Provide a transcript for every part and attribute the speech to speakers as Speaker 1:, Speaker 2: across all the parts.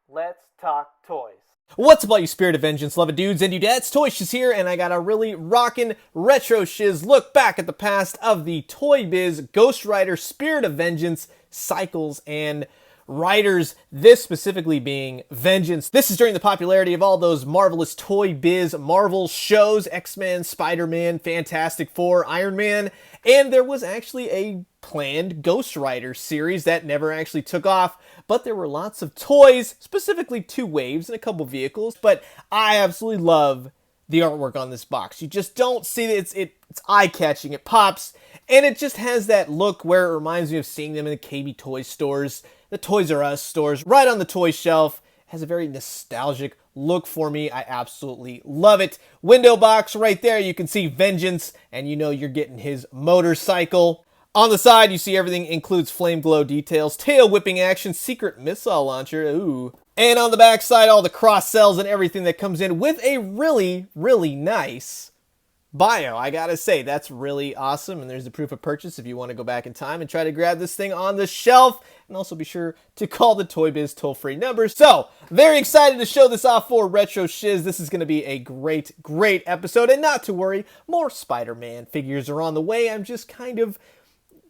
Speaker 1: Let's talk toys.
Speaker 2: What's up, all you spirit of vengeance loving dudes and dudettes? ToyShiz here, and I got a really rockin' retro shiz look back at the past of the Toybiz Ghostrider Spirit of Vengeance cycles and riders, this specifically being Vengence. This is during the popularity of all those marvelous Toy Biz Marvel shows, X-Men, Spider-Man, Fantastic Four, Iron Man, and there was actually a planned Ghostrider series that never actually took off, but there were lots of toys, specifically 2 waves and a couple vehicles, but I absolutely love the artwork on this box. You just don't see it. It's eye-catching, it pops, and it just has that look where it reminds me of seeing them in the KB toy stores, the Toys R Us stores, right on the toy shelf. It has a very nostalgic look for me. I absolutely love it. Window box right there, you can see Vengence, and you know you're getting his motorcycle. On the side, you see everything includes flame glow details, tail whipping action, secret missile launcher, ooh. And on the back side, all the cross cells and everything that comes in with a really, really nice bio. I gotta say, that's really awesome. And there's the proof of purchase if you want to go back in time and try to grab this thing on the shelf. And also be sure to call the Toybiz toll-free number. So, very excited to show this off for Retro Shiz. This is going to be a great, great episode. And not to worry, more Spider-Man figures are on the way. I'm just kind of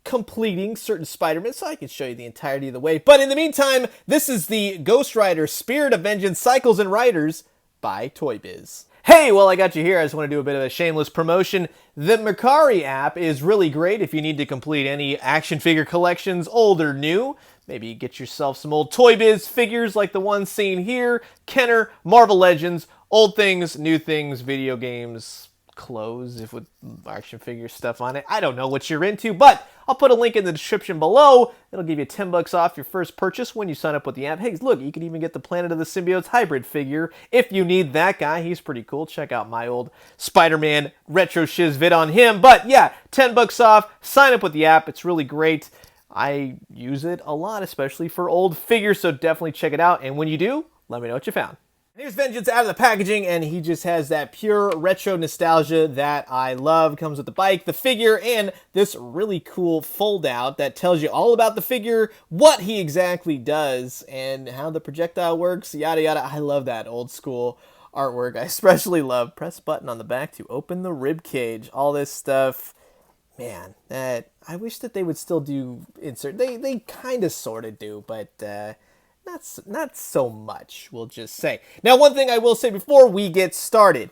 Speaker 2: completing certain Spider-Man so I can show you the entirety of the way. But in the meantime, this is the Ghostrider Spirit of Vengeance Cycles and Riders by Toybiz. Hey, well, I got you here. I just want to do a bit of a shameless promotion. The Mercari app is really great if you need to complete any action figure collections, old or new. Maybe get yourself some old Toybiz figures like the ones seen here, Kenner, Marvel Legends, old things, new things, video games, clothes, if with action figure stuff on it. I don't know what you're into, but I'll put a link in the description below. It'll give you 10 bucks off your first purchase when you sign up with the app. Hey, look, you can even get the Planet of the Symbiotes hybrid figure if you need that guy. He's pretty cool. Check out my old Spider-Man Retro Shiz vid on him. But yeah, 10 bucks off. Sign up with the app. It's really great. I use it a lot, especially for old figures, so definitely check it out. And when you do, let me know what you found. Here's Vengence out of the packaging, and he just has that pure retro nostalgia that I love. Comes with the bike, the figure, and this really cool fold-out that tells you all about the figure, what he exactly does, and how the projectile works, yada yada. I love that old school artwork. I especially love press button on the back to open the rib cage. All this stuff, man, that I wish that they would still do insert. They kind of sort of do, but not so much, we'll just say. Now, one thing I will say before we get started,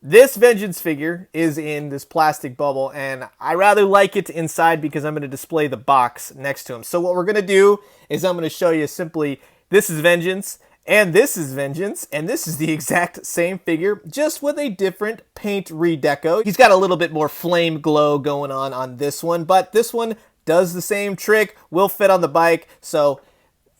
Speaker 2: this Vengence figure is in this plastic bubble, and I rather like it inside because I'm going to display the box next to him. So what we're going to do is I'm going to show you simply, this is Vengence, and this is Vengence, and this is the exact same figure, just with a different paint redeco. He's got a little bit more flame glow going on this one, but this one does the same trick, will fit on the bike, so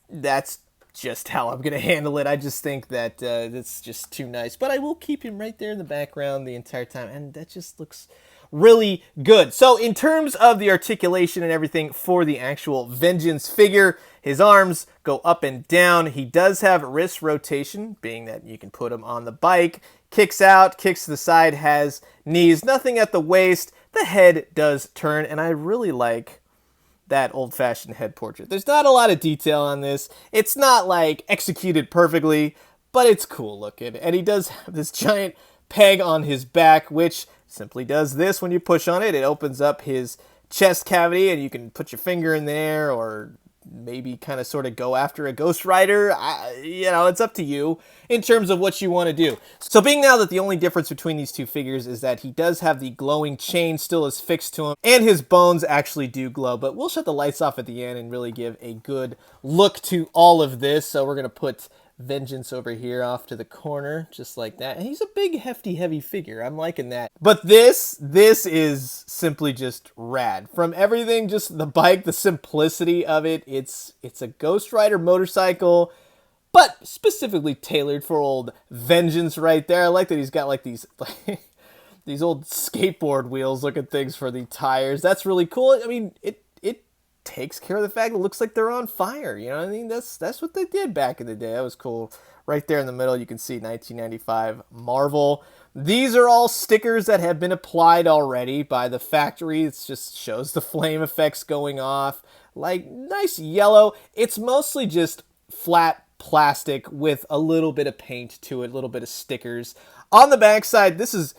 Speaker 2: that's just how I'm going to handle it. I just think that it's just too nice. But I will keep him right there in the background the entire time, and that just looks really good. So in terms of the articulation and everything for the actual Vengence figure, his arms go up and down. He does have wrist rotation, being that you can put him on the bike. Kicks out, kicks to the side, has knees, nothing at the waist. The head does turn, and I really like that old-fashioned head portrait. There's not a lot of detail on this. It's not like executed perfectly, but it's cool looking. And he does have this giant peg on his back, which simply does this when you push on it. It opens up his chest cavity, and you can put your finger in there, or maybe kind of sort of go after a Ghostrider. You know, it's up to you in terms of what you want to do. So being now that the only difference between these two figures is that he does have the glowing chain still is fixed to him, and his bones actually do glow, but we'll shut the lights off at the end and really give a good look to all of this. So we're going to put Vengence over here off to the corner, just like that. And he's a big, hefty, heavy figure. I'm liking that. But this is simply just rad. From everything, just the bike, the simplicity of it. It's a Ghostrider motorcycle, but specifically tailored for old Vengence right there. I like that he's got like these these old skateboard wheels looking things for the tires. That's really cool. I mean, it takes care of the fact it looks like they're on fire. You know what I mean? That's what they did back in the day. That was cool. Right there in the middle, you can see 1995 Marvel. These are all stickers that have been applied already by the factory. It just shows the flame effects going off. Like, nice yellow. It's mostly just flat plastic with a little bit of paint to it, a little bit of stickers. On the back side, this is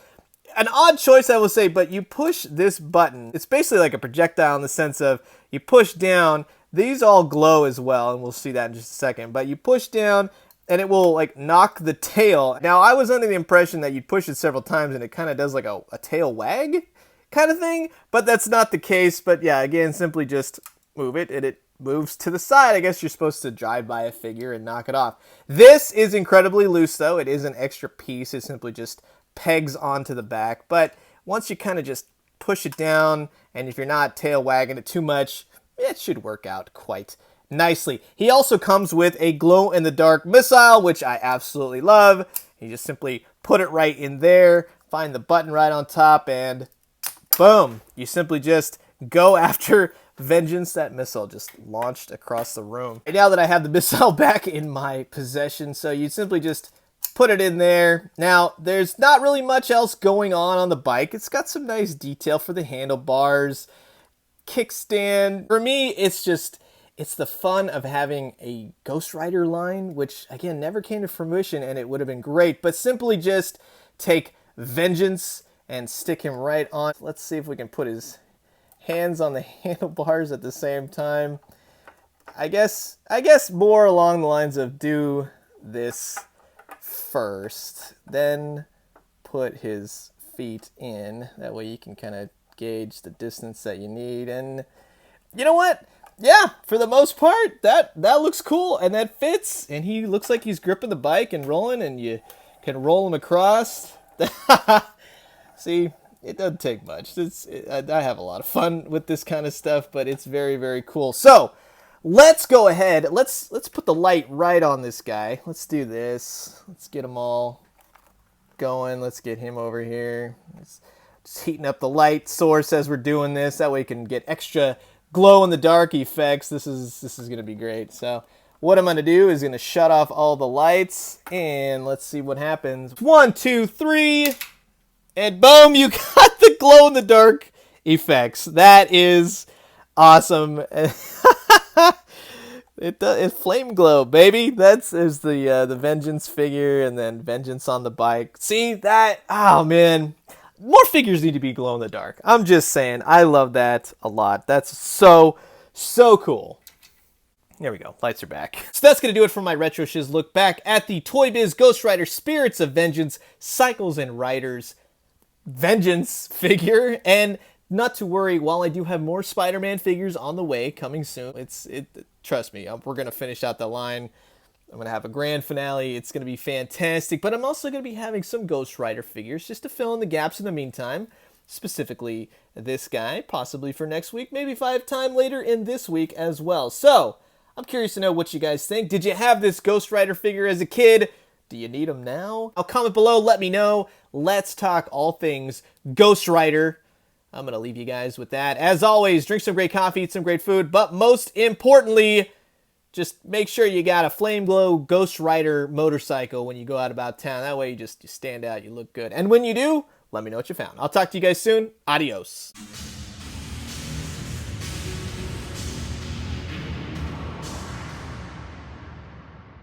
Speaker 2: an odd choice, I will say, but you push this button. It's basically like a projectile in the sense of you push down. These all glow as well, and we'll see that in just a second. But you push down, and it will like knock the tail. Now, I was under the impression that you'd push it several times, and it kind of does like a tail wag kind of thing, but that's not the case. But yeah, again, simply just move it, and it moves to the side. I guess you're supposed to drive by a figure and knock it off. This is incredibly loose, though. It is an extra piece. It simply just pegs onto the back, but once you kind of just push it down, and if you're not tail wagging it too much, it should work out quite nicely. He also comes with a glow-in-the-dark missile, which I absolutely love. You just simply put it right in there, find the button right on top, and boom, you simply just go after Vengeance. That missile just launched across the room. And now that I have the missile back in my possession, so you simply just put it in there. Now, there's not really much else going on the bike. It's got some nice detail for the handlebars, kickstand. For me, it's the fun of having a Ghostrider line, which, again, never came to fruition, and it would have been great. But simply just take Vengeance and stick him right on. Let's see if we can put his hands on the handlebars at the same time. I guess more along the lines of do this first, then put his feet in. That way you can kind of gauge the distance that you need. And you know what? Yeah, for the most part, that looks cool, and that fits. And he looks like he's gripping the bike and rolling, and you can roll him across. See, it doesn't take much. I have a lot of fun with this kind of stuff, but it's very, very cool. So let's go ahead. Let's put the light right on this guy. Let's do this. Let's get them all going. Let's get him over here. Just heating up the light source as we're doing this. That way you can get extra glow in the dark effects. This is going to be great. So what I'm going to do is going to shut off all the lights, and let's see what happens. 1, 2, 3, and boom, you got the glow in the dark effects. That is awesome. It's flame glow, baby. Is the Vengeance figure, and then Vengeance on the bike. See that? Oh man, more figures need to be glow in the dark. I'm just saying, I love that a lot. That's so cool. There we go. Lights are back. So that's going to do it for my Retro Shiz look back at the Toybiz Ghostrider Spirits of Vengeance Cycles and Riders Vengeance figure. And not to worry, while I do have more Spider-Man figures on the way coming soon, trust me, we're going to finish out the line. I'm going to have a grand finale. It's going to be fantastic. But I'm also going to be having some Ghostrider figures just to fill in the gaps in the meantime. Specifically this guy, possibly for next week, maybe 5 times later in this week as well. So I'm curious to know what you guys think. Did you have this Ghostrider figure as a kid? Do you need them now? I'll comment below, let me know. Let's talk all things Ghostrider. I'm going to leave you guys with that. As always, drink some great coffee, eat some great food, but most importantly, just make sure you got a Flame Glow Ghostrider motorcycle when you go out about town. That way you stand out, you look good. And when you do, let me know what you found. I'll talk to you guys soon. Adios.